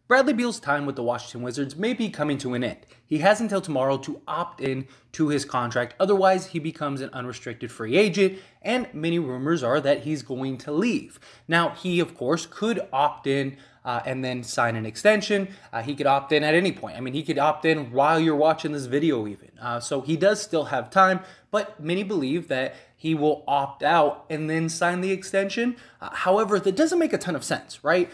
Bradley Beal's time with the Washington Wizards may be coming to an end. He has until tomorrow to opt in to his contract, otherwise he becomes an unrestricted free agent, and many rumors are that he's going to leave. Now, he of course could opt in and then sign an extension. He could opt in at any point. I mean, he could opt in while you're watching this video even. So he does still have time, but many believe that he will opt out and then sign the extension. However, that doesn't make a ton of sense, right?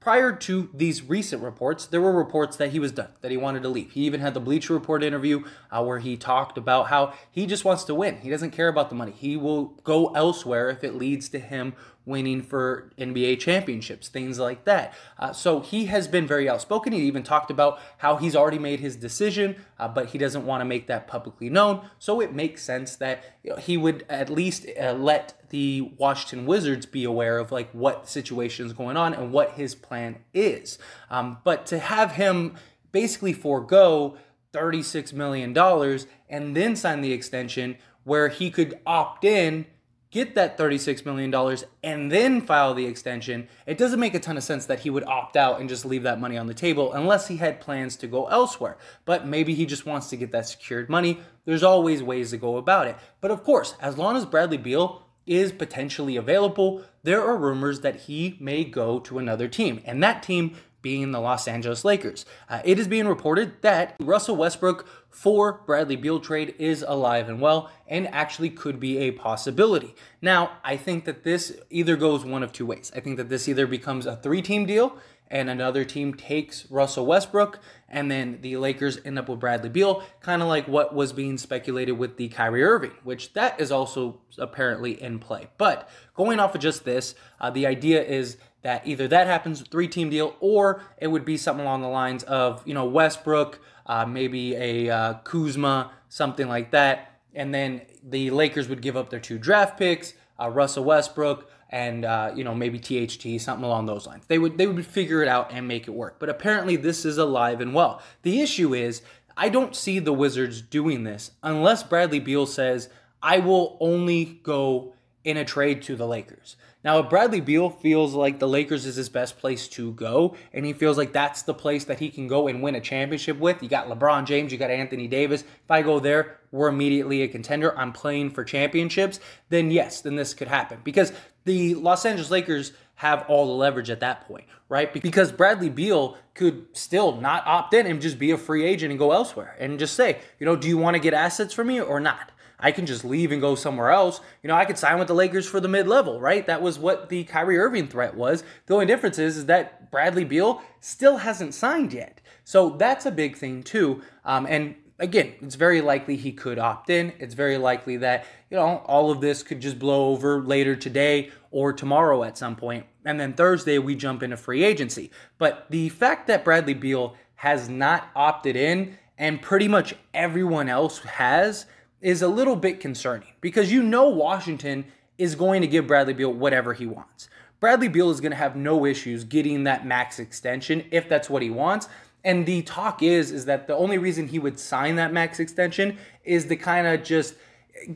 Prior to these recent reports, there were reports that he was done, that he wanted to leave. He even had the Bleacher Report interview where he talked about how he just wants to win. He doesn't care about the money. He will go elsewhere if it leads to him winning for NBA championships, things like that. So he has been very outspoken. He even talked about how he's already made his decision, but he doesn't want to make that publicly known. So it makes sense that he would at least let the Washington Wizards be aware of like what situation is going on and what his plan is. But to have him basically forego $36 million and then sign the extension where he could opt in, get that $36 million, and then file the extension, it doesn't make a ton of sense that he would opt out and just leave that money on the table unless he had plans to go elsewhere. But maybe he just wants to get that secured money. There's always ways to go about it. But of course, as long as Bradley Beal is potentially available, there are rumors that he may go to another team, and that team being the Los Angeles Lakers. It is being reported that Russell Westbrook for Bradley Beal trade is alive and well and actually could be a possibility. Now, I think that this either goes one of two ways. I think that this either becomes a 3-team deal and another team takes Russell Westbrook, and then the Lakers end up with Bradley Beal, kind of like what was being speculated with the Kyrie Irving, which that is also apparently in play. But going off of just this, the idea is that either that happens, 3-team deal, or it would be something along the lines of, Westbrook, maybe a Kuzma, something like that, and then the Lakers would give up their 2 draft picks, Russell Westbrook, and maybe THT, something along those lines. They would figure it out and make it work. But apparently this is alive and well. The issue is I don't see the Wizards doing this unless Bradley Beal says, I will only go in a trade to the Lakers. Now, if Bradley Beal feels like the Lakers is his best place to go, and he feels like that's the place that he can go and win a championship with, you got LeBron James, you got Anthony Davis, if I go there, we're immediately a contender, I'm playing for championships, then yes, then this could happen. Because the Los Angeles Lakers have all the leverage at that point, right? Because Bradley Beal could still not opt in and just be a free agent and go elsewhere and just say, do you want to get assets from me or not? I can just leave and go somewhere else. I could sign with the Lakers for the mid-level, right? That was what the Kyrie Irving threat was. The only difference is that Bradley Beal still hasn't signed yet. So that's a big thing too. And again, it's very likely he could opt in. It's very likely that, all of this could just blow over later today or tomorrow at some point. And then Thursday, we jump into free agency. But the fact that Bradley Beal has not opted in and pretty much everyone else has is a little bit concerning because Washington is going to give Bradley Beal whatever he wants. Bradley Beal is going to have no issues getting that max extension if that's what he wants. And the talk is that the only reason he would sign that max extension is to kind of just,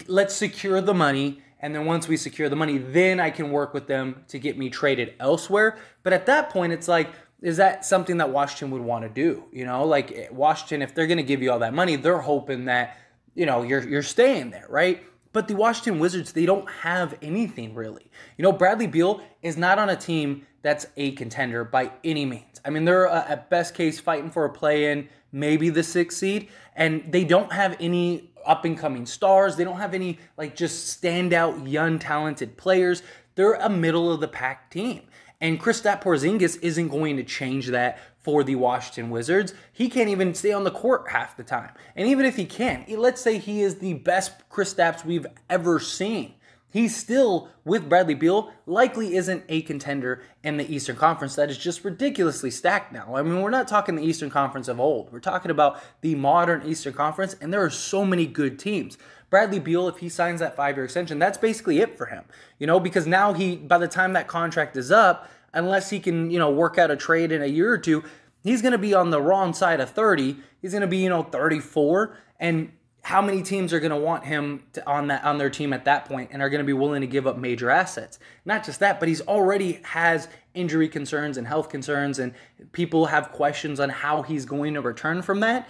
let's secure the money. And then once we secure the money, then I can work with them to get me traded elsewhere. But at that point, it's like, is that something that Washington would want to do? Like Washington, if they're going to give you all that money, they're hoping that you're staying there, right? But the Washington Wizards, they don't have anything really. Bradley Beal is not on a team that's a contender by any means. I mean, they're at best case fighting for a play-in, maybe the 6th seed, and they don't have any up-and-coming stars. They don't have any just standout young talented players. They're a middle-of-the-pack team. And Kristaps Porzingis isn't going to change that for the Washington Wizards. He can't even stay on the court half the time. And even if he can, let's say he is the best Kristaps we've ever seen. He still, with Bradley Beal, likely isn't a contender in the Eastern Conference that is just ridiculously stacked now. I mean, we're not talking the Eastern Conference of old. We're talking about the modern Eastern Conference, and there are so many good teams. Bradley Beal, if he signs that 5-year extension, that's basically it for him. Because now by the time that contract is up, unless he can, work out a trade in a year or two, he's going to be on the wrong side of 30. He's going to be, 34. And how many teams are going to want him on their team at that point and are going to be willing to give up major assets? Not just that, but he's already has injury concerns and health concerns, and people have questions on how he's going to return from that.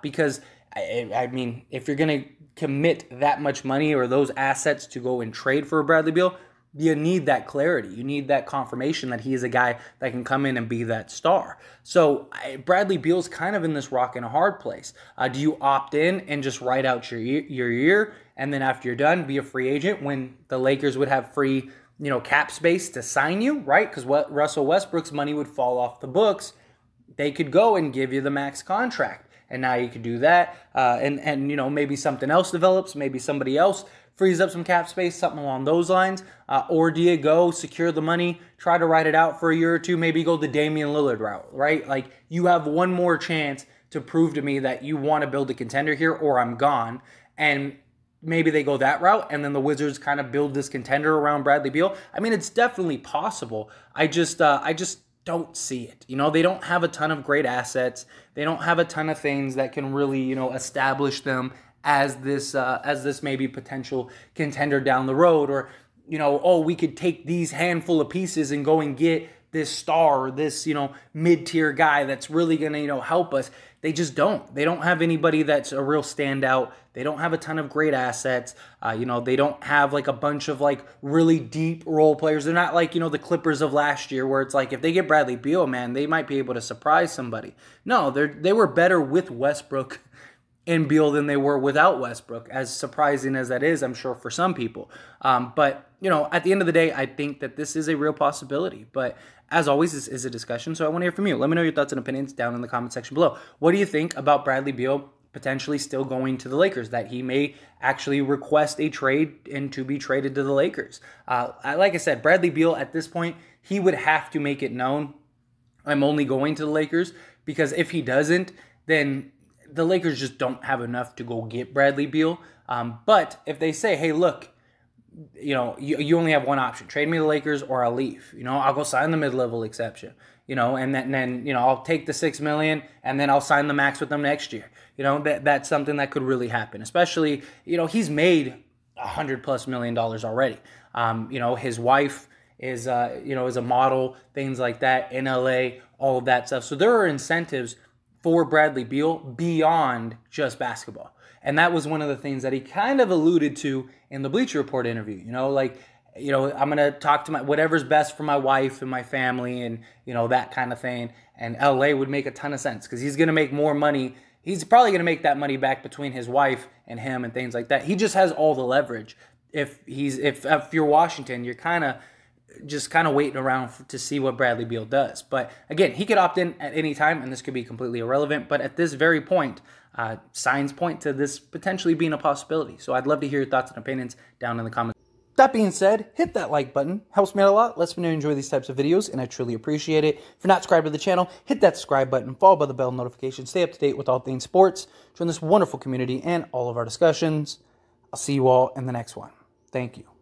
Because, I mean, if you're going to commit that much money or those assets to go and trade for Bradley Beal, you need that clarity. You need that confirmation that he is a guy that can come in and be that star. So Bradley Beal's kind of in this rock and a hard place. Do you opt in and just write out your year, and then after you're done, be a free agent when the Lakers would have free, cap space to sign you, right? Because what Russell Westbrook's money would fall off the books. They could go and give you the max contract, and now you could do that. And maybe something else develops. Maybe somebody else frees up some cap space, something along those lines. Or do you go secure the money, try to ride it out for a year or two, maybe go the Damian Lillard route, right? Like, you have one more chance to prove to me that you want to build a contender here, or I'm gone. And maybe they go that route, and then the Wizards kind of build this contender around Bradley Beal. I mean, it's definitely possible. I just don't see it. They don't have a ton of great assets. They don't have a ton of things that can really, establish them as this maybe potential contender down the road, or we could take these handful of pieces and go and get this star or this mid-tier guy that's really gonna help us. They just don't. They don't have anybody that's a real standout. They don't have a ton of great assets. They don't have like a bunch of like really deep role players. They're not like the Clippers of last year, where it's like if they get Bradley Beal, man, they might be able to surprise somebody. No, they were better with Westbrook and Beal than they were without Westbrook, as surprising as that is, I'm sure, for some people. But at the end of the day, I think that this is a real possibility. But as always, this is a discussion, so I want to hear from you. Let me know your thoughts and opinions down in the comment section below. What do you think about Bradley Beal potentially still going to the Lakers, that he may actually request a trade and to be traded to the Lakers? Like I said, Bradley Beal, at this point, he would have to make it known, I'm only going to the Lakers, because if he doesn't, then the Lakers just don't have enough to go get Bradley Beal. But if they say, hey, look, you only have one option. Trade me to the Lakers or I'll leave. I'll go sign the mid-level exception. And then I'll take the $6 million and then I'll sign the max with them next year. That's something that could really happen. Especially, he's made $100+ million already. His wife is a model, things like that in LA, all of that stuff. So there are incentives for Bradley Beal beyond just basketball. And that was one of the things that he kind of alluded to in the Bleacher Report interview. I'm going to talk to whatever's best for my wife and my family and, that kind of thing. And LA would make a ton of sense because he's going to make more money. He's probably going to make that money back between his wife and him and things like that. He just has all the leverage. If you're Washington, you're kind of waiting around to see what Bradley Beal does. But again, he could opt in at any time, and this could be completely irrelevant. But at this very point, signs point to this potentially being a possibility. So I'd love to hear your thoughts and opinions down in the comments. That being said, hit that like button. Helps me out a lot. Lets me know you enjoy these types of videos, and I truly appreciate it. If you're not subscribed to the channel, hit that subscribe button, followed by the bell notification. Stay up to date with all things sports. Join this wonderful community and all of our discussions. I'll see you all in the next one. Thank you.